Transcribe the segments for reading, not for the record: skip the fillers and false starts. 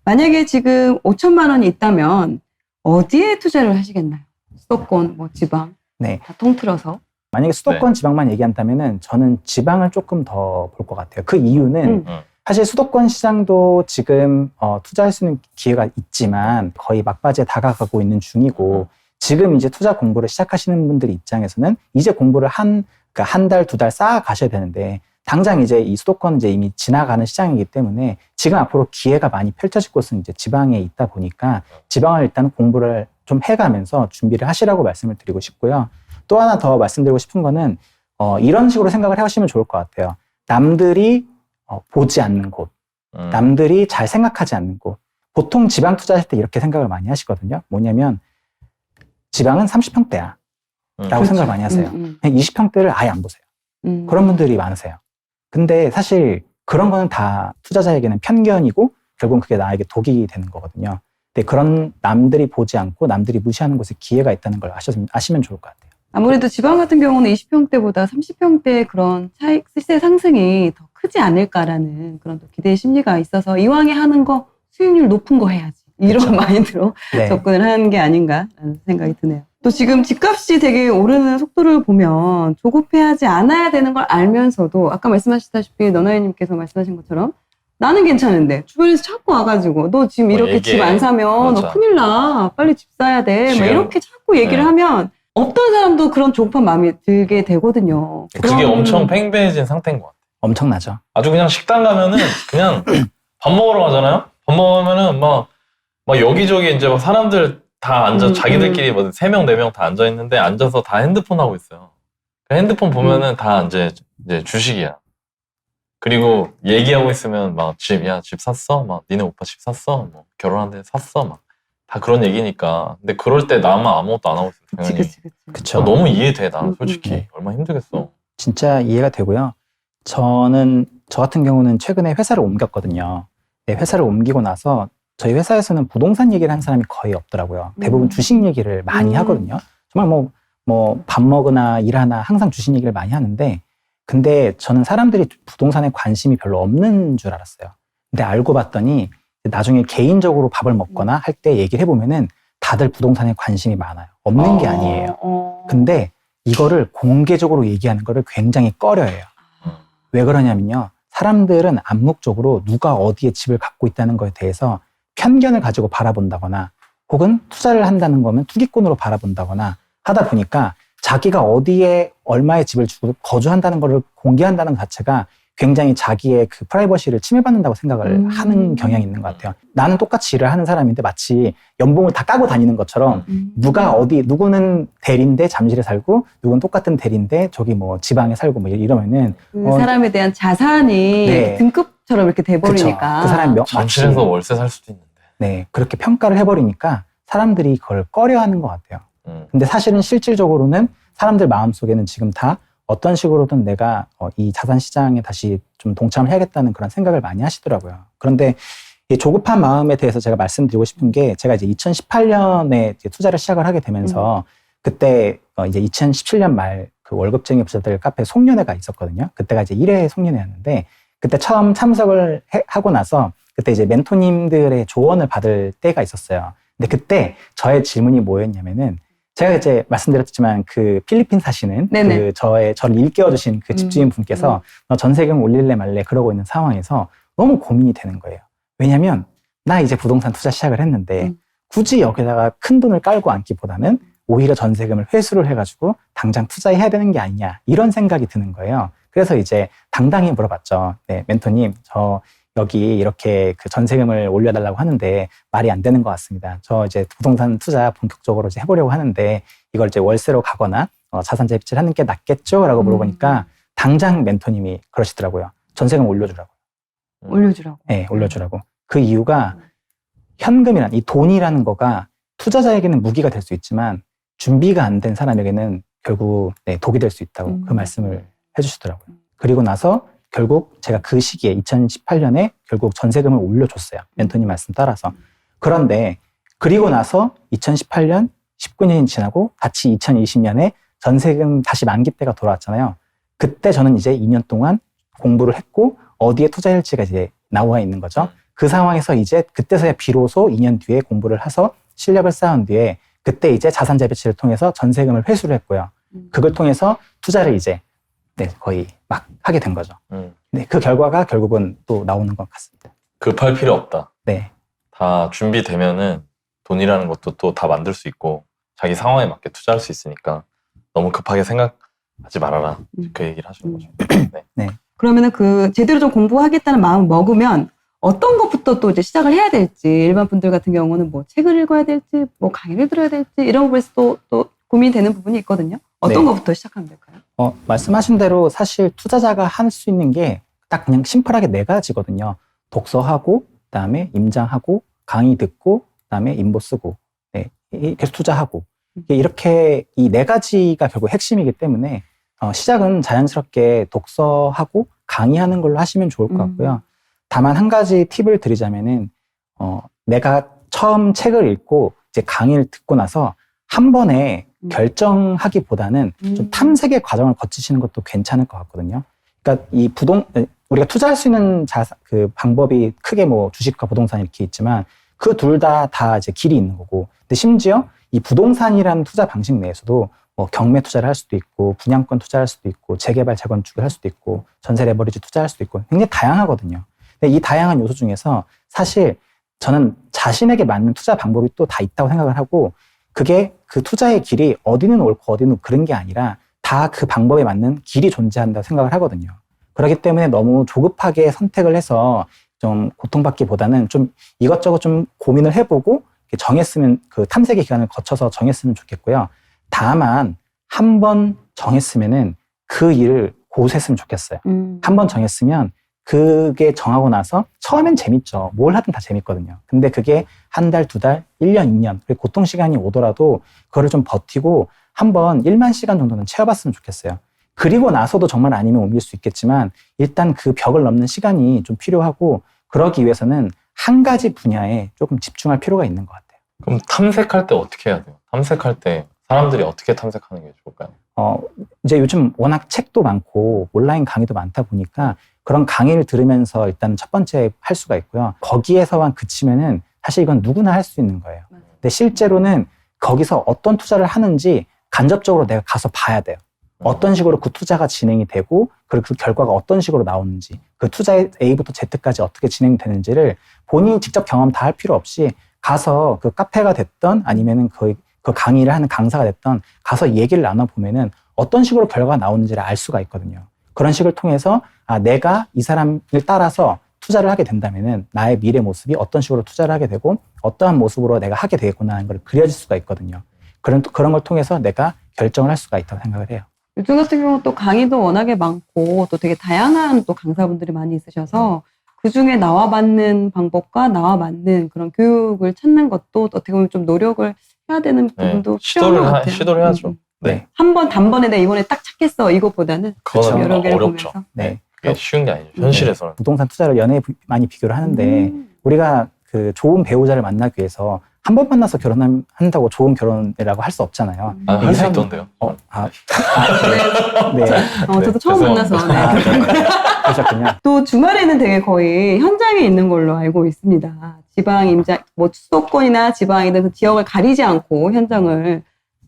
만약에 지금 5천만 원이 있다면 어디에 투자를 하시겠나요? 수도권, 뭐 지방 네. 다 통틀어서. 만약에 수도권 지방만 얘기한다면은 저는 지방을 조금 더 볼 것 같아요. 그 이유는 사실 수도권 시장도 지금 투자할 수 있는 기회가 있지만 거의 막바지에 다가가고 있는 중이고 지금 이제 투자 공부를 시작하시는 분들 입장에서는 이제 공부를 한 달, 두 달 쌓아 가셔야 되는데 당장 이제 이 수도권은 이제 이미 지나가는 시장이기 때문에 지금 앞으로 기회가 많이 펼쳐질 곳은 이제 지방에 있다 보니까 지방을 일단 공부를 좀 해가면서 준비를 하시라고 말씀을 드리고 싶고요. 또 하나 더 말씀드리고 싶은 거는 이런 식으로 생각을 해보시면 좋을 것 같아요. 남들이 보지 않는 곳, 남들이 잘 생각하지 않는 곳. 보통 지방 투자할 때 이렇게 생각을 많이 하시거든요. 뭐냐면 지방은 30평대야 라고 생각을 많이 하세요. 그냥 20평대를 아예 안 보세요. 그런 분들이 많으세요. 근데 사실 그런 거는 다 투자자에게는 편견이고 결국은 그게 나에게 독이 되는 거거든요. 근데 그런 남들이 보지 않고 남들이 무시하는 곳에 기회가 있다는 걸 아시면 좋을 것 같아요. 아무래도 지방 같은 경우는 20평대보다 30평대의 그런 차익, 시세 상승이 더 크지 않을까라는 그런 또 기대의 심리가 있어서 이왕에 하는 거 수익률 높은 거 해야지. 이런 그렇죠. 마인드로 네. 접근을 하는 게 아닌가라는 생각이 드네요. 또 지금 집값이 되게 오르는 속도를 보면 조급해하지 않아야 되는 걸 알면서도 아까 말씀하셨다시피 너나이님께서 말씀하신 것처럼 나는 괜찮은데 주변에서 자꾸 와가지고 너 지금 이렇게 집 안 사면 너 큰일 나. 빨리 집 사야 돼. 막 이렇게 자꾸 얘기를 하면 어떤 사람도 그런 조급한 마음이 들게 되거든요. 그게 엄청 팽배해진 상태인 것 같아요. 엄청나죠. 아주 그냥 식당 가면은 그냥 밥 먹으러 가잖아요. 밥 먹으면은 막 여기저기 이제 막 사람들 다 앉아 자기들끼리 뭐 3명, 4명 다 앉아 있는데 앉아서 다 핸드폰 하고 있어요. 그 핸드폰 보면은 다 이제 주식이야. 그리고 얘기하고 있으면 막 집 샀어? 막 니네 오빠 집 샀어? 뭐 결혼한데 샀어? 막 다 그런 얘기니까. 근데 그럴 때 나만 아무것도 안 하고 있으면 당연히. 그치. 그쵸. 너무 이해돼, 나 솔직히. 얼마나 힘들겠어. 진짜 이해가 되고요. 저 같은 경우는 최근에 회사를 옮겼거든요. 네, 회사를 옮기고 나서 저희 회사에서는 부동산 얘기를 한 사람이 거의 없더라고요. 대부분 주식 얘기를 많이 하거든요. 정말 뭐 밥 먹으나 일하나 항상 주식 얘기를 많이 하는데 근데 저는 사람들이 부동산에 관심이 별로 없는 줄 알았어요. 근데 알고 봤더니 나중에 개인적으로 밥을 먹거나 할 때 얘기를 해보면은 다들 부동산에 관심이 많아요. 없는 게 아니에요. 근데 이거를 공개적으로 얘기하는 거를 굉장히 꺼려해요. 왜 그러냐면요. 사람들은 암묵적으로 누가 어디에 집을 갖고 있다는 거에 대해서 편견을 가지고 바라본다거나 혹은 투자를 한다는 거면 투기꾼으로 바라본다거나 하다 보니까 자기가 어디에 얼마의 집을 주고 거주한다는 거를 공개한다는 것 자체가 굉장히 자기의 그 프라이버시를 침해받는다고 생각을 하는 경향이 있는 것 같아요. 나는 똑같이 일을 하는 사람인데 마치 연봉을 다 까고 다니는 것처럼 누구는 대리인데 잠실에 살고 누구는 똑같은 대리인데 저기 뭐 지방에 살고 뭐 이러면은 그 사람에 대한 자산이 네. 등급처럼 이렇게 돼버리니까. 그 사람이 잠실에서 월세 살 수도 있는데. 네, 그렇게 평가를 해버리니까 사람들이 그걸 꺼려하는 것 같아요. 근데 사실은 실질적으로는 사람들 마음속에는 지금 다 어떤 식으로든 내가 이 자산 시장에 다시 좀 동참을 해야겠다는 그런 생각을 많이 하시더라고요. 그런데 이 조급한 마음에 대해서 제가 말씀드리고 싶은 게 제가 이제 2018년에 이제 투자를 시작을 하게 되면서 그때 이제 2017년 말 그 월급쟁이 부자들 카페 송년회가 있었거든요. 그때가 이제 1회 송년회였는데 그때 처음 참석을 하고 나서 그때 이제 멘토님들의 조언을 받을 때가 있었어요. 근데 그때 저의 질문이 뭐였냐면은 제가 이제 말씀드렸지만 그 필리핀 사시는 그 저를 일깨워주신 그 집주인 분께서 너 전세금 올릴래 말래 그러고 있는 상황에서 너무 고민이 되는 거예요. 왜냐면 나 이제 부동산 투자 시작을 했는데 굳이 여기다가 큰 돈을 깔고 앉기보다는 오히려 전세금을 회수를 해가지고 당장 투자해야 되는 게 아니냐 이런 생각이 드는 거예요. 그래서 이제 당당히 물어봤죠. 네, 멘토님 저 여기 이렇게 그 전세금을 올려달라고 하는데 말이 안 되는 것 같습니다. 저 이제 부동산 투자 본격적으로 이제 해보려고 하는데 이걸 이제 월세로 가거나 자산 재배치를 하는 게 낫겠죠? 라고 물어보니까 당장 멘토님이 그러시더라고요. 전세금 올려주라고. 올려주라고. 네, 올려주라고. 그 이유가 현금이란 이 돈이라는 거가 투자자에게는 무기가 될 수 있지만 준비가 안 된 사람에게는 결국 독이 될 수 있다고 그 말씀을 해주시더라고요. 그리고 나서 결국 제가 그 시기에 2018년에 결국 전세금을 올려줬어요. 멘토님 말씀 따라서. 그런데 그리고 나서 2018년 19년이 지나고 같이 2020년에 전세금 다시 만기 때가 돌아왔잖아요. 그때 저는 이제 2년 동안 공부를 했고 어디에 투자할지가 이제 나와 있는 거죠. 그 상황에서 이제 그때서야 비로소 2년 뒤에 공부를 해서 실력을 쌓은 뒤에 그때 이제 자산 재배치를 통해서 전세금을 회수를 했고요. 그걸 통해서 투자를 이제 거의 막 하게 된 거죠. 네, 그 결과가 결국은 또 나오는 것 같습니다. 급할 필요 없다. 네. 다 준비되면은 돈이라는 것도 또 다 만들 수 있고 자기 상황에 맞게 투자할 수 있으니까 너무 급하게 생각하지 말아라. 그 얘기를 하시는 거죠. 네. 그러면은 그 제대로 좀 공부하겠다는 마음을 먹으면 어떤 것부터 또 이제 시작을 해야 될지, 일반 분들 같은 경우는 뭐 책을 읽어야 될지, 뭐 강의를 들어야 될지 이런 부분에서 또 고민이 되는 부분이 있거든요. 어떤 네. 것부터 시작하면 될까요? 말씀하신 대로 사실 투자자가 할 수 있는 게 딱 그냥 심플하게 4가지거든요. 독서하고, 그다음에 임장하고, 강의 듣고, 그다음에 인보 쓰고, 네, 계속 투자하고. 이렇게 이 4가지가 결국 핵심이기 때문에 시작은 자연스럽게 독서하고 강의하는 걸로 하시면 좋을 것 같고요. 다만 한 가지 팁을 드리자면은 내가 처음 책을 읽고 이제 강의를 듣고 나서 한 번에 결정하기보다는 좀 탐색의 과정을 거치시는 것도 괜찮을 것 같거든요. 그러니까 우리가 투자할 수 있는 그 방법이 크게 뭐 주식과 부동산 이렇게 있지만 그 둘 다 이제 길이 있는 거고. 근데 심지어 이 부동산이라는 투자 방식 내에서도 뭐 경매 투자를 할 수도 있고, 분양권 투자할 수도 있고, 재개발, 재건축을 할 수도 있고, 전세 레버리지 투자할 수도 있고, 굉장히 다양하거든요. 근데 이 다양한 요소 중에서 사실 저는 자신에게 맞는 투자 방법이 또 다 있다고 생각을 하고, 그게 그 투자의 길이 어디는 옳고 어디는 그런 게 아니라 다 그 방법에 맞는 길이 존재한다고 생각을 하거든요. 그렇기 때문에 너무 조급하게 선택을 해서 좀 고통받기보다는 좀 이것저것 좀 고민을 해보고 정했으면, 그 탐색의 기간을 거쳐서 정했으면 좋겠고요. 다만 한 번 정했으면은 그 일을 고수했으면 좋겠어요. 한 번 정했으면 그게 정하고 나서 처음엔 재밌죠. 뭘 하든 다 재밌거든요. 근데 그게 한 달, 2달, 1년, 2년 고통 시간이 오더라도 그거를 좀 버티고 한번 1만 시간 정도는 채워봤으면 좋겠어요. 그리고 나서도 정말 아니면 옮길 수 있겠지만 일단 그 벽을 넘는 시간이 좀 필요하고, 그러기 위해서는 한 가지 분야에 조금 집중할 필요가 있는 것 같아요. 그럼 탐색할 때 어떻게 해야 돼요? 탐색할 때 사람들이 어떻게 탐색하는 게 좋을까요? 이제 요즘 워낙 책도 많고 온라인 강의도 많다 보니까 그런 강의를 들으면서 일단 첫 번째 할 수가 있고요. 거기에서만 그치면은 사실 이건 누구나 할 수 있는 거예요. 근데 실제로는 거기서 어떤 투자를 하는지 간접적으로 내가 가서 봐야 돼요. 어떤 식으로 그 투자가 진행이 되고, 그리고 그 결과가 어떤 식으로 나오는지, 그 투자의 A부터 Z까지 어떻게 진행되는지를 본인이 직접 경험 다 할 필요 없이 가서 그 카페가 됐던 아니면은 그 강의를 하는 강사가 됐던 가서 얘기를 나눠보면은 어떤 식으로 결과가 나오는지를 알 수가 있거든요. 그런 식을 통해서 내가 이 사람을 따라서 투자를 하게 된다면은 나의 미래 모습이 어떤 식으로 투자를 하게 되고 어떠한 모습으로 내가 하게 되겠구나 하는 걸 그려질 수가 있거든요. 그런 걸 통해서 내가 결정을 할 수가 있다고 생각을 해요. 요즘 같은 경우 또 강의도 워낙에 많고 또 되게 다양한 또 강사분들이 많이 있으셔서 그 중에 나와 맞는 방법과 나와 맞는 그런 교육을 찾는 것도 어떻게 보면 좀 노력을 해야 되는 부분도 필요한 것 같아요. 시도를 해야죠. 네. 한 번 단번에 내가 이번에 딱 찾겠어 이거보다는 그거는 여러 개를 어렵죠. 보면서. 네. 그게 쉬운 게 아니죠. 현실에서는. 부동산 투자를 연애에 많이 비교를 하는데 우리가 그 좋은 배우자를 만나기 위해서 한 번 만나서 결혼한다고 좋은 결혼이라고 할 수 없잖아요. 의사 있던데요. 네. 저도 처음 만나서. 그러셨군요. 또 주말에는 되게 거의 현장에 있는 걸로 알고 있습니다. 지방 임장, 뭐 수도권이나 지방이든 그 지역을 가리지 않고 현장을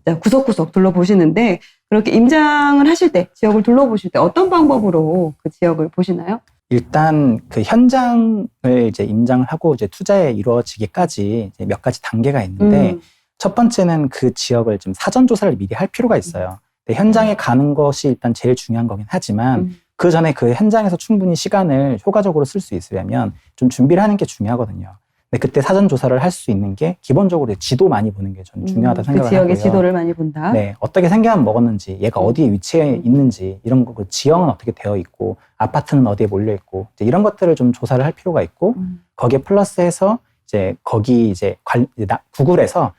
진짜 구석구석 둘러보시는데, 그렇게 임장을 하실 때, 지역을 둘러보실 때 어떤 방법으로 그 지역을 보시나요? 일단 그 현장을 이제 임장을 하고 이제 투자에 이루어지기까지 이제 몇 가지 단계가 있는데, 첫 번째는 그 지역을 좀 사전 조사를 미리 할 필요가 있어요. 근데 현장에 가는 것이 일단 제일 중요한 거긴 하지만 그 전에 그 현장에서 충분히 시간을 효과적으로 쓸 수 있으려면 좀 준비를 하는 게 중요하거든요. 근데 그때 사전 조사를 할 수 있는 게 기본적으로 지도 많이 보는 게 저는 중요하다 생각을 하고요. 그 지역의 지도를 많이 본다. 네, 어떻게 생겨만 먹었는지, 얘가 어디에 위치해 있는지, 이런 거, 그 지형은 어떻게 되어 있고, 아파트는 어디에 몰려 있고, 이제 이런 것들을 좀 조사를 할 필요가 있고, 거기에 플러스해서 이제 거기 이제 구글에서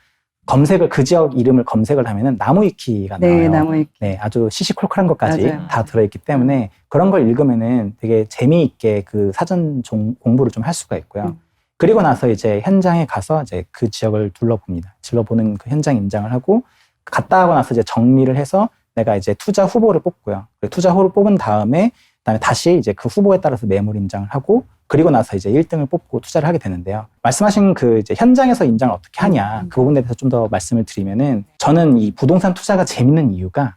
검색을, 그 지역 이름을 검색을 하면은 나무위키가 나와요. 네, 나무위키. 네, 아주 시시콜콜한 것까지 맞아요. 다 들어있기 때문에 그런 걸 읽으면은 되게 재미있게 그 사전 공부를 좀 할 수가 있고요. 그리고 나서 이제 현장에 가서 이제 그 지역을 둘러봅니다. 둘러보는 그 현장 임장을 하고, 갔다 하고 나서 이제 정리를 해서 내가 이제 투자 후보를 뽑고요. 투자 후보를 뽑은 다음에, 그다음에 다시 이제 그 후보에 따라서 매물 임장을 하고, 그리고 나서 이제 1등을 뽑고 투자를 하게 되는데요. 말씀하신 그 이제 현장에서 임장을 어떻게 하냐 그 부분에 대해서 좀 더 말씀을 드리면은 저는 이 부동산 투자가 재밌는 이유가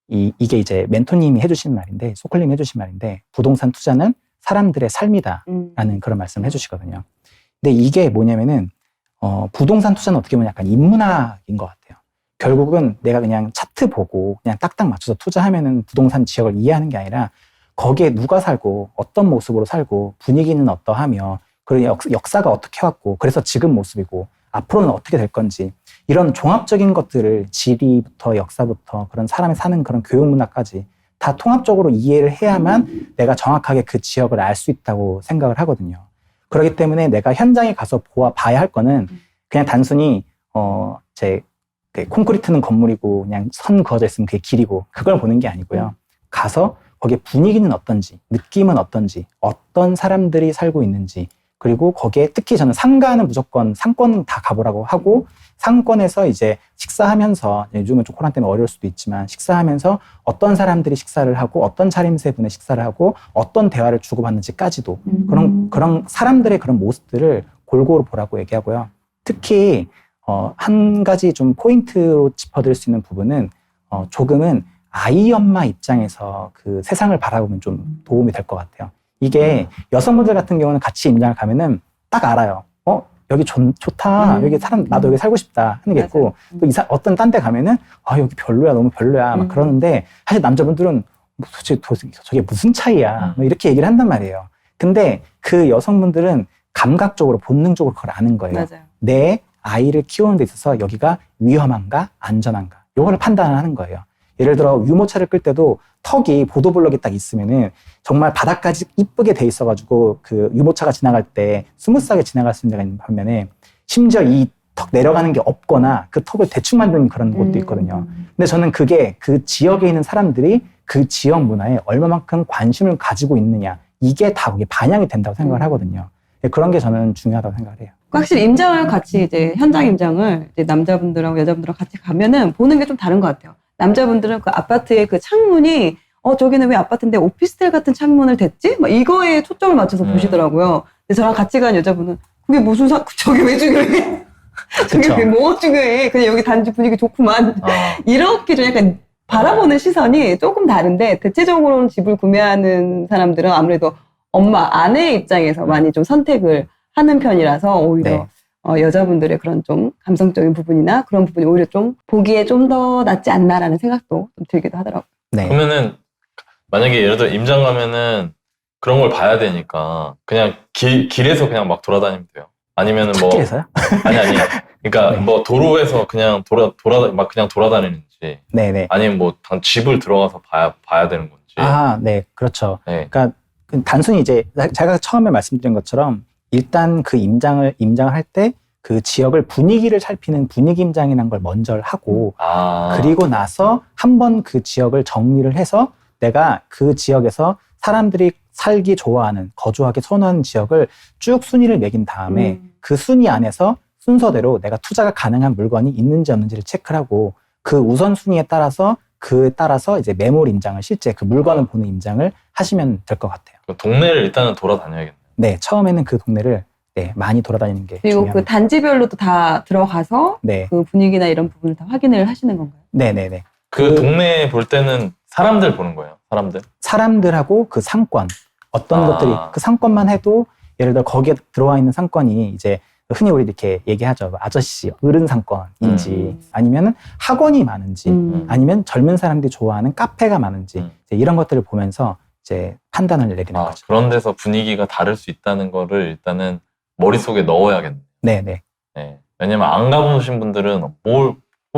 이게 이제 멘토님이 해주신 말인데 소클님이 해주신 말인데 부동산 투자는 사람들의 삶이다라는 그런 말씀을 해주시거든요. 근데 이게 뭐냐면은 부동산 투자는 어떻게 보면 약간 인문학인 것 같아요. 결국은 내가 그냥 차트 보고 그냥 딱딱 맞춰서 투자하면은 부동산 지역을 이해하는 게 아니라 거기에 누가 살고 어떤 모습으로 살고 분위기는 어떠하며 그리고 역사가 어떻게 왔고 그래서 지금 모습이고 앞으로는 어떻게 될 건지 이런 종합적인 것들을 지리부터 역사부터 그런 사람이 사는 그런 교육문화까지 다 통합적으로 이해를 해야만 내가 정확하게 그 지역을 알 수 있다고 생각을 하거든요. 그렇기 때문에 내가 현장에 가서 봐야 할 거는 그냥 단순히 제 콘크리트는 건물이고 그냥 선 그어져 있으면 그게 길이고 그걸 보는 게 아니고요. 가서 거기에 분위기는 어떤지, 느낌은 어떤지, 어떤 사람들이 살고 있는지, 그리고 거기에 특히 저는 상가는 무조건 상권은 다 가보라고 하고 상권에서 이제 식사하면서 요즘은 좀 코로나 때문에 어려울 수도 있지만 식사하면서 어떤 사람들이 식사를 하고 어떤 차림새 분의 식사를 하고 어떤 대화를 주고받는지까지도 그런 사람들의 그런 모습들을 골고루 보라고 얘기하고요. 특히 한 가지 좀 포인트로 짚어드릴 수 있는 부분은 조금은 아이 엄마 입장에서 그 세상을 바라보면 좀 도움이 될 것 같아요. 이게 여성분들 같은 경우는 같이 임장을 가면은 딱 알아요. 여기 좋다. 여기 나도 여기 살고 싶다. 하는 게 있고, 또 어떤 딴 데 가면은, 여기 별로야. 너무 별로야. 막 그러는데, 사실 남자분들은 도대체 저게 무슨 차이야. 뭐 이렇게 얘기를 한단 말이에요. 근데 그 여성분들은 감각적으로, 본능적으로 그걸 아는 거예요. 맞아요. 내 아이를 키우는 데 있어서 여기가 위험한가, 안전한가. 요거를 판단을 하는 거예요. 예를 들어 유모차를 끌 때도 턱이 보도블럭이 딱 있으면은 정말 바닥까지 이쁘게 돼 있어가지고 그 유모차가 지나갈 때 스무스하게 지나갈 수 있는 데가 있는 반면에 심지어 이 턱 내려가는 게 없거나 그 턱을 대충 만드는 그런 곳도 있거든요. 근데 저는 그게 그 지역에 있는 사람들이 그 지역 문화에 얼마만큼 관심을 가지고 있느냐 이게 다 거기에 반영이 된다고 생각을 하거든요. 그런 게 저는 중요하다고 생각을 해요. 확실히 임장을 같이 이제 현장 임장을 이제 남자분들하고 여자분들하고 같이 가면은 보는 게 좀 다른 것 같아요. 남자분들은 그 아파트의 그 창문이 저기는 왜 아파트인데 오피스텔 같은 창문을 댔지? 막 이거에 초점을 맞춰서 보시더라고요. 근데 저랑 같이 간 여자분은 그게 무슨 저게 왜 중요해? 저게 왜 뭐가 중요해? 그냥 여기 단지 분위기 좋구만. 이렇게 좀 약간 바라보는 시선이 조금 다른데 대체적으로는 집을 구매하는 사람들은 아무래도 엄마, 아내의 입장에서 많이 좀 선택을 하는 편이라서 오히려 여자분들의 그런 좀 감성적인 부분이나 그런 부분이 오히려 좀 보기에 좀 더 낫지 않나라는 생각도 좀 들기도 하더라고요. 네. 그러면은 만약에 예를 들어 임장 가면은 그런 걸 봐야 되니까 그냥 길에서 그냥 막 돌아다니면 돼요. 아니면은 뭐 길에서요? 아니 그러니까 네. 뭐 도로에서 그냥 막 그냥 돌아다니는지 네네. 아니면 뭐 집을 들어가서 봐야 되는 건지. 네, 그렇죠. 네. 그러니까 단순히 이제 제가 처음에 말씀드린 것처럼 일단 그 임장을 할 때 그 지역을 분위기를 살피는 분위기 임장이라는 걸 먼저 하고 그리고 나서 한번 그 지역을 정리를 해서 내가 그 지역에서 사람들이 살기 좋아하는 거주하기 선호하는 지역을 쭉 순위를 매긴 다음에 그 순위 안에서 순서대로 내가 투자가 가능한 물건이 있는지 없는지를 체크를 하고 그 우선순위에 따라서 이제 매물 임장을 실제 그 물건을 보는 임장을 하시면 될 것 같아요. 동네를 일단은 돌아다녀야겠네요. 네, 처음에는 그 동네를 많이 돌아다니는 게 그리고 중요합니다. 그 단지별로도 다 들어가서 네. 그 분위기나 이런 부분을 다 확인을 하시는 건가요? 네네네. 그 동네 볼 때는 사람들 보는 거예요. 사람들하고 그 상권 어떤 것들이 그 상권만 해도 예를 들어 거기에 들어와 있는 상권이 이제 흔히 우리 이렇게 얘기하죠. 아저씨, 어른 상권인지 아니면 학원이 많은지 아니면 젊은 사람들이 좋아하는 카페가 많은지 이제 이런 것들을 보면서 이제 판단을 내리는 거죠. 그런 데서 분위기가 다를 수 있다는 거를 일단은 머릿속에 넣어야겠네요. 네네. 네. 왜냐면 안 가보신 분들은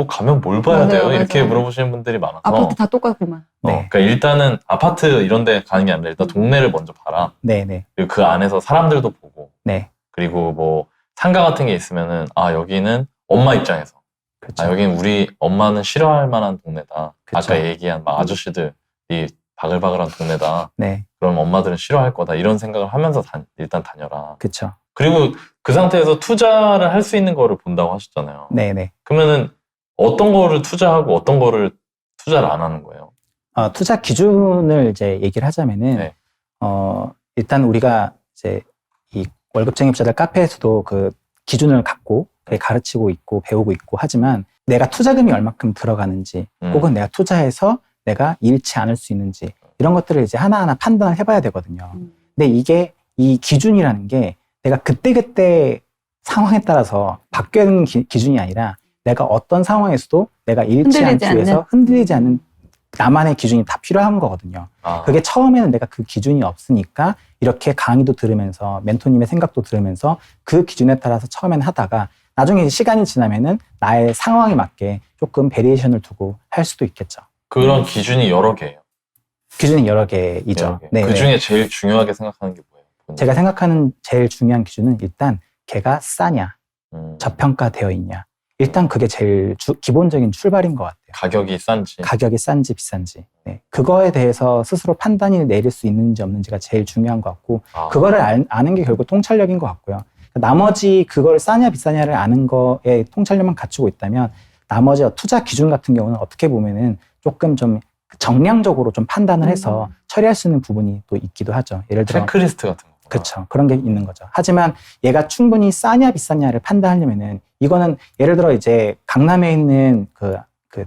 가면 뭘 봐야 맞아요, 돼요? 맞아요. 이렇게 물어보시는 분들이 많아서. 아파트 다 똑같구만. 네. 그러니까 일단은 아파트 이런 데 가는 게 아니라 일단 동네를 먼저 봐라. 네네. 그리고 그 안에서 사람들도 보고. 네. 그리고 뭐 상가 같은 게 있으면은 여기는 엄마 입장에서. 그렇죠. 여기는 우리 엄마는 싫어할 만한 동네다. 그쵸. 아까 얘기한 막 아저씨들이 바글바글한 동네다. 네. 그럼 엄마들은 싫어할 거다. 이런 생각을 하면서 일단 다녀라. 그렇죠. 그리고 그 상태에서 투자를 할 수 있는 거를 본다고 하셨잖아요. 네네. 그러면은 어떤 거를 투자하고 어떤 거를 투자를 안 하는 거예요? 투자 기준을 이제 얘기를 하자면은 네. 일단 우리가 이제 이 월급쟁이자들 카페에서도 그 기준을 갖고 가르치고 있고 배우고 있고 하지만 내가 투자금이 얼마큼 들어가는지 혹은 내가 투자해서 내가 잃지 않을 수 있는지 이런 것들을 이제 하나하나 판단을 해봐야 되거든요. 근데 이게 이 기준이라는 게 내가 그때그때 상황에 따라서 바뀌는 기준이 아니라 내가 어떤 상황에서도 내가 잃지 않기 위해서 흔들리지 않는 나만의 기준이 다 필요한 거거든요. 그게 처음에는 내가 그 기준이 없으니까 이렇게 강의도 들으면서 멘토님의 생각도 들으면서 그 기준에 따라서 처음에는 하다가 나중에 시간이 지나면은 나의 상황에 맞게 조금 베리에이션을 두고 할 수도 있겠죠. 그런 기준이 여러 개예요. 기준이 여러 개이죠. 여러 개. 네, 그 중에 제일 중요하게 생각하는 게 뭐예요? 제가 생각하는 제일 중요한 기준은 일단 걔가 싸냐, 저평가되어 있냐. 일단 그게 제일 기본적인 출발인 것 같아요. 가격이 싼지. 가격이 싼지 비싼지. 네. 그거에 대해서 스스로 판단이 내릴 수 있는지 없는지가 제일 중요한 것 같고 그거를 아는 게 결국 통찰력인 것 같고요. 나머지 그걸 싸냐 비싸냐를 아는 거에 통찰력만 갖추고 있다면 나머지 투자 기준 같은 경우는 어떻게 보면은 조금 좀 정량적으로 좀 판단을 해서 처리할 수 있는 부분이 또 있기도 하죠. 예를 들어 체크리스트 같은 거. 그렇죠. 그런 게 있는 거죠. 하지만 얘가 충분히 싸냐 비싸냐를 판단하려면은 이거는 예를 들어 이제 강남에 있는 그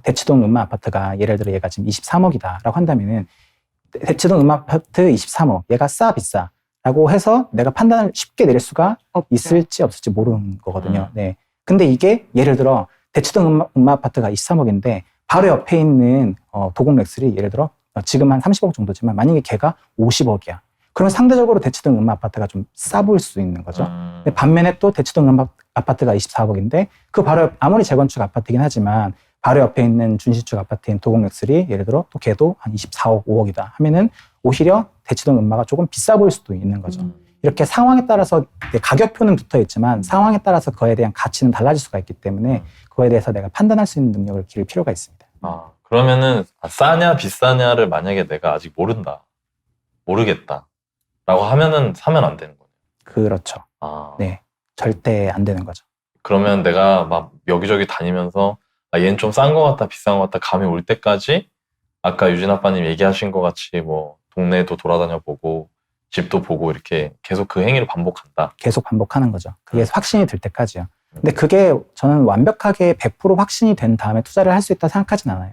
대치동 음마 아파트가 예를 들어 얘가 지금 23억이다라고 한다면은 대치동 음마 아파트 23억 얘가 싸 비싸라고 해서 내가 판단을 쉽게 내릴 수가 있을지 없을지 모르는 거거든요. 네. 근데 이게 예를 들어 대치동 음마 아파트가 23억인데 바로 옆에 있는 도곡 렉슬이 예를 들어 지금 한 30억 정도지만 만약에 걔가 50억이야. 그러면 상대적으로 대치동 음마 아파트가 좀 싸 보일 수 있는 거죠. 근데 반면에 또 대치동 음마 아파트가 24억인데 그 바로 아무리 재건축 아파트긴 하지만 바로 옆에 있는 준신축 아파트인 도곡 렉슬이 예를 들어 또 걔도 한 24억, 5억이다 하면은 오히려 대치동 음마가 조금 비싸 보일 수도 있는 거죠. 이렇게 상황에 따라서 가격표는 붙어 있지만 상황에 따라서 그거에 대한 가치는 달라질 수가 있기 때문에 그거에 대해서 내가 판단할 수 있는 능력을 기를 필요가 있습니다. 그러면은 싸냐 비싸냐를 만약에 내가 아직 모르겠다 라고 하면은 사면 안 되는 거네요. 그렇죠. 네, 절대 안 되는 거죠. 그러면 내가 막 여기저기 다니면서 얘는 좀 싼 거 같다 비싼 거 같다 감이 올 때까지 아까 유진 아빠님 얘기하신 것 같이 뭐 동네도 돌아다녀 보고 집도 보고 이렇게 계속 그 행위를 반복한다. 계속 반복하는 거죠. 그게 확신이 들 때까지요. 근데 그게 저는 완벽하게 100% 확신이 된 다음에 투자를 할 수 있다 생각하진 않아요.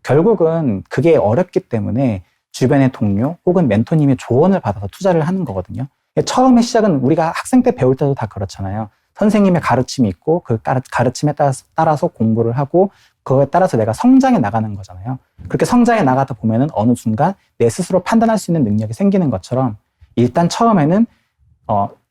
결국은 그게 어렵기 때문에 주변의 동료 혹은 멘토님의 조언을 받아서 투자를 하는 거거든요. 처음에 시작은 우리가 학생 때 배울 때도 다 그렇잖아요. 선생님의 가르침이 있고 그 가르침에 따라서 공부를 하고 그거에 따라서 내가 성장해 나가는 거잖아요. 그렇게 성장해 나가다 보면은 어느 순간 내 스스로 판단할 수 있는 능력이 생기는 것처럼 일단 처음에는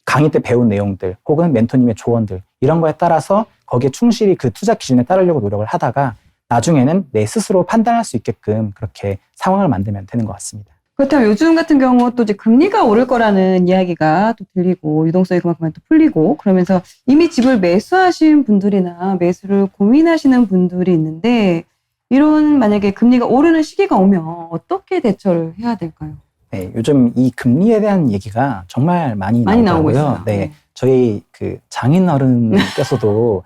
강의 때 배운 내용들 혹은 멘토님의 조언들 이런 거에 따라서 거기에 충실히 그 투자 기준에 따르려고 노력을 하다가 나중에는 내 스스로 판단할 수 있게끔 그렇게 상황을 만들면 되는 것 같습니다. 그렇다면 요즘 같은 경우 또 이제 금리가 오를 거라는 이야기가 또 들리고 유동성이 그만큼 또 풀리고 그러면서 이미 집을 매수하신 분들이나 매수를 고민하시는 분들이 있는데 이런 만약에 금리가 오르는 시기가 오면 어떻게 대처를 해야 될까요? 네, 요즘 이 금리에 대한 얘기가 정말 많이 나오고 있어요. 네, 저희 그 장인 어른께서도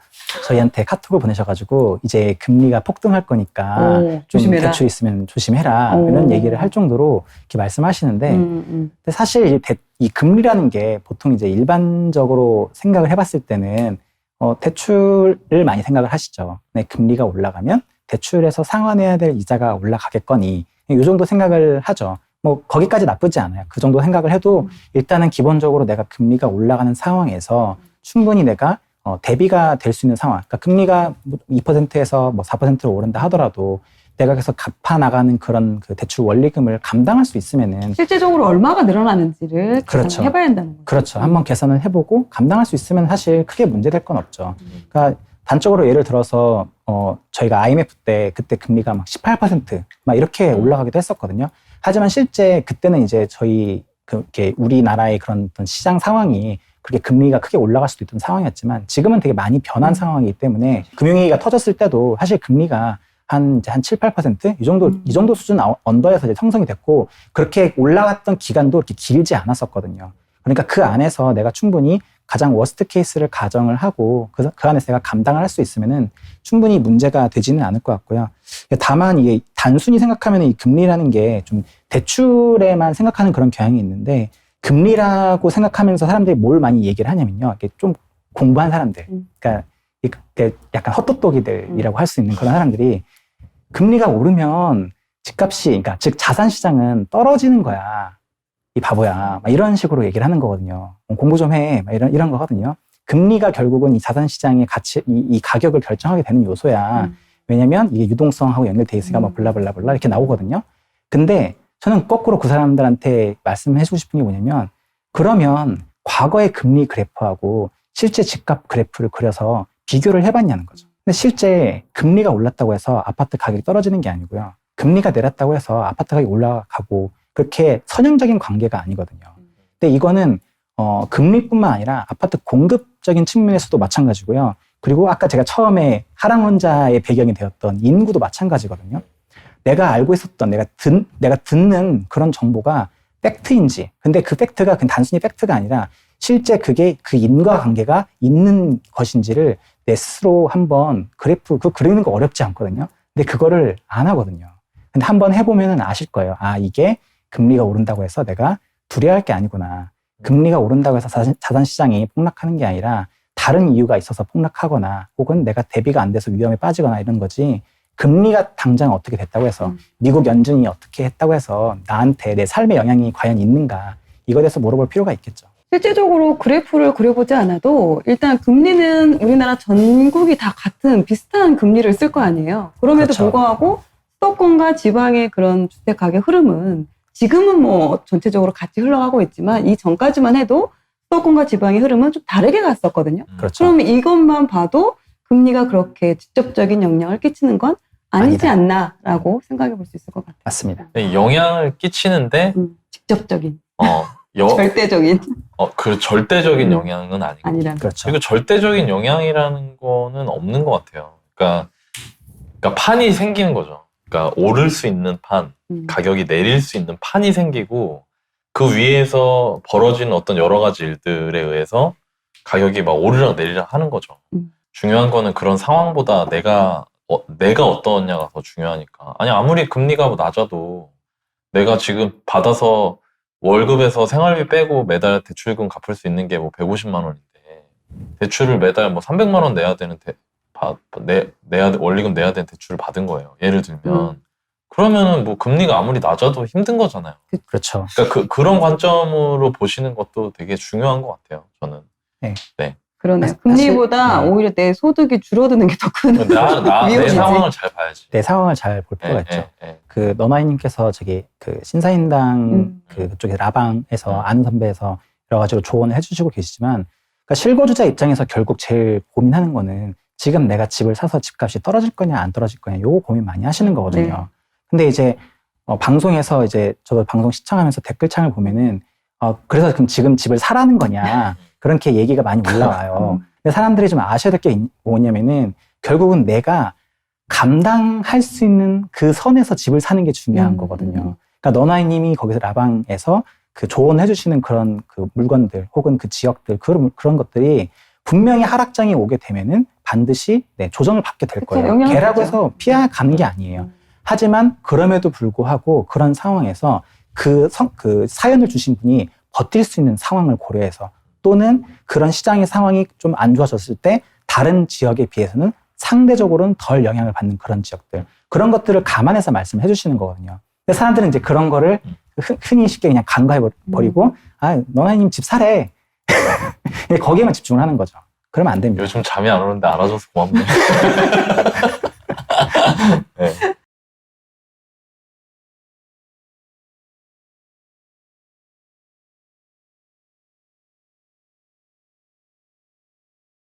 저희한테 카톡을 보내셔가지고 이제 금리가 폭등할 거니까 좀 조심해라. 대출 있으면 조심해라 이런 얘기를 할 정도로 이렇게 말씀하시는데 근데 사실 이 금리라는 게 보통 이제 일반적으로 생각을 해봤을 때는 대출을 많이 생각을 하시죠. 네, 금리가 올라가면 대출에서 상환해야 될 이자가 올라가겠거니 이 정도 생각을 하죠. 뭐 거기까지 나쁘지 않아요. 그 정도 생각을 해도 일단은 기본적으로 내가 금리가 올라가는 상황에서 충분히 내가 대비가 될 수 있는 상황. 그러니까 금리가 2%에서 뭐 4%로 오른다 하더라도 내가 계속 갚아 나가는 그런 그 대출 원리금을 감당할 수 있으면은 실제적으로 얼마가 늘어나는지를 그렇죠. 해봐야 한다는 거죠. 그렇죠. 한번 계산을 해보고 감당할 수 있으면 사실 크게 문제될 건 없죠. 그러니까 단적으로 예를 들어서 저희가 IMF 때 그때 금리가 막 18% 막 이렇게 올라가기도 했었거든요. 하지만 실제 그때는 이제 저희 그렇게 우리나라의 그런 어떤 시장 상황이 그렇게 금리가 크게 올라갈 수도 있던 상황이었지만 지금은 되게 많이 변한 상황이기 때문에 금융위기가 터졌을 때도 사실 금리가 한 7, 8% 이 정도 수준 언더에서 이제 형성이 됐고 그렇게 올라갔던 기간도 그렇게 길지 않았었거든요. 그러니까 그 안에서 내가 충분히 가장 워스트 케이스를 가정을 하고 그 안에서 내가 감당을 할 수 있으면은 충분히 문제가 되지는 않을 것 같고요. 다만 이게 단순히 생각하면 이 금리라는 게 좀 대출에만 생각하는 그런 경향이 있는데 금리라고 생각하면서 사람들이 뭘 많이 얘기를 하냐면요. 이게 좀 공부한 사람들, 그러니까 약간 헛똑똑이들이라고 할 수 있는 그런 사람들이 금리가 오르면 집값이, 그러니까 즉 자산 시장은 떨어지는 거야. 이 바보야. 막 이런 식으로 얘기를 하는 거거든요. 공부 좀 해. 막 이런 거거든요. 금리가 결국은 이 자산 시장의 가치, 이 가격을 결정하게 되는 요소야. 왜냐면 이게 유동성하고 연결돼 있으니까 뭐 블라블라블라 이렇게 나오거든요. 근데 저는 거꾸로 그 사람들한테 말씀해주고 싶은 게 뭐냐면, 그러면 과거의 금리 그래프하고 실제 집값 그래프를 그려서 비교를 해봤냐는 거죠. 근데 실제 금리가 올랐다고 해서 아파트 가격이 떨어지는 게 아니고요. 금리가 내렸다고 해서 아파트 가격이 올라가고 그렇게 선형적인 관계가 아니거든요. 근데 이거는 금리뿐만 아니라 아파트 공급적인 측면에서도 마찬가지고요. 그리고 아까 제가 처음에 하락론자의 배경이 되었던 인구도 마찬가지거든요. 내가 알고 있었던, 내가 듣는 그런 정보가 팩트인지, 근데 그 팩트가 그냥 단순히 팩트가 아니라 실제 그게 그 인과관계가 있는 것인지를 내 스스로 한번 그래프, 그리는 거 어렵지 않거든요. 근데 그거를 안 하거든요. 근데 한번 해보면은 아실 거예요. 아, 이게 금리가 오른다고 해서 내가 두려워할 게 아니구나. 금리가 오른다고 해서 자산 시장이 폭락하는 게 아니라 다른 이유가 있어서 폭락하거나 혹은 내가 대비가 안 돼서 위험에 빠지거나 이런 거지, 금리가 당장 어떻게 됐다고 해서 미국 연준이 어떻게 했다고 해서 나한테 내 삶에 영향이 과연 있는가, 이거에 대해서 물어볼 필요가 있겠죠. 실제적으로 그래프를 그려보지 않아도 일단 금리는 우리나라 전국이 다 같은 비슷한 금리를 쓸 거 아니에요. 그럼에도 그렇죠. 불구하고 수도권과 지방의 그런 주택 가격 흐름은 지금은 뭐 전체적으로 같이 흘러가고 있지만 이 전까지만 해도 수도권과 지방의 흐름은 좀 다르게 갔었거든요. 그렇죠. 그럼 이것만 봐도 금리가 그렇게 직접적인 영향을 끼치는 건 아니지 않나라고 생각해 볼 수 있을 것 같아요. 맞습니다. 영향을 끼치는데 직접적인, 절대적인 그 절대적인 영향은 아니고. 아니라. 그렇죠. 그리고 절대적인 영향이라는 거는 없는 것 같아요. 그러니까 판이 생기는 거죠. 그러니까 오를 수 있는 판, 가격이 내릴 수 있는 판이 생기고 그 위에서 벌어지는 어떤 여러 가지 일들에 의해서 가격이 막 오르락 내리락 하는 거죠. 중요한 거는 그런 상황보다 내가 어떠냐가 더 중요하니까. 아니, 아무리 금리가 낮아도 내가 지금 받아서 월급에서 생활비 빼고 매달 대출금 갚을 수 있는 게 뭐 150만 원인데 대출을 매달 뭐 300만 원 내야 되는 원리금 내야 되는 대출을 받은 거예요. 예를 들면. 그러면은 뭐 금리가 아무리 낮아도 힘든 거잖아요. 그렇죠. 그러니까 그런 관점으로 보시는 것도 되게 중요한 것 같아요. 저는. 네. 그러네요. 금리보다 오히려 내 소득이 줄어드는 게 더 큰 내 위험이지. 상황을 잘 봐야지. 내 상황을 잘 볼 필요가 있죠. 그 너나이님께서 저기 그 신사임당 그쪽에 라방에서 아는 선배에서 여러 가지로 조언을 해주시고 계시지만, 그러니까 실거주자 입장에서 결국 제일 고민하는 거는 지금 내가 집을 사서 집값이 떨어질 거냐 안 떨어질 거냐, 요거 고민 많이 하시는 거거든요. 네. 근데 이제 방송에서 이제 저도 방송 시청하면서 댓글창을 보면은 그래서 그럼 지금 집을 사라는 거냐, 그렇게 얘기가 많이 올라와요. 근데 사람들이 좀 아셔야 될 게 뭐냐면은 결국은 내가 감당할 수 있는 그 선에서 집을 사는 게 중요한 거거든요. 그러니까 너나이님이 거기서 라방에서 그 조언해 주시는 그런 그 물건들 혹은 그 지역들, 그런 것들이 분명히 하락장이 오게 되면은 반드시 조정을 받게 될 거예요. 걔라고 해서 피해가는 게 아니에요. 하지만 그럼에도 불구하고 그런 상황에서 그 사연을 주신 분이 버틸 수 있는 상황을 고려해서, 또는 그런 시장의 상황이 좀 안 좋아졌을 때 다른 지역에 비해서는 상대적으로는 덜 영향을 받는 그런 지역들, 그런 것들을 감안해서 말씀해 주시는 거거든요. 근데 사람들은 이제 그런 거를 흔히 쉽게 그냥 간과해 버리고 너나님 집 사래. 거기에만 집중을 하는 거죠. 그러면 안 됩니다. 요즘 잠이 안 오는데 알아줘서 고맙네.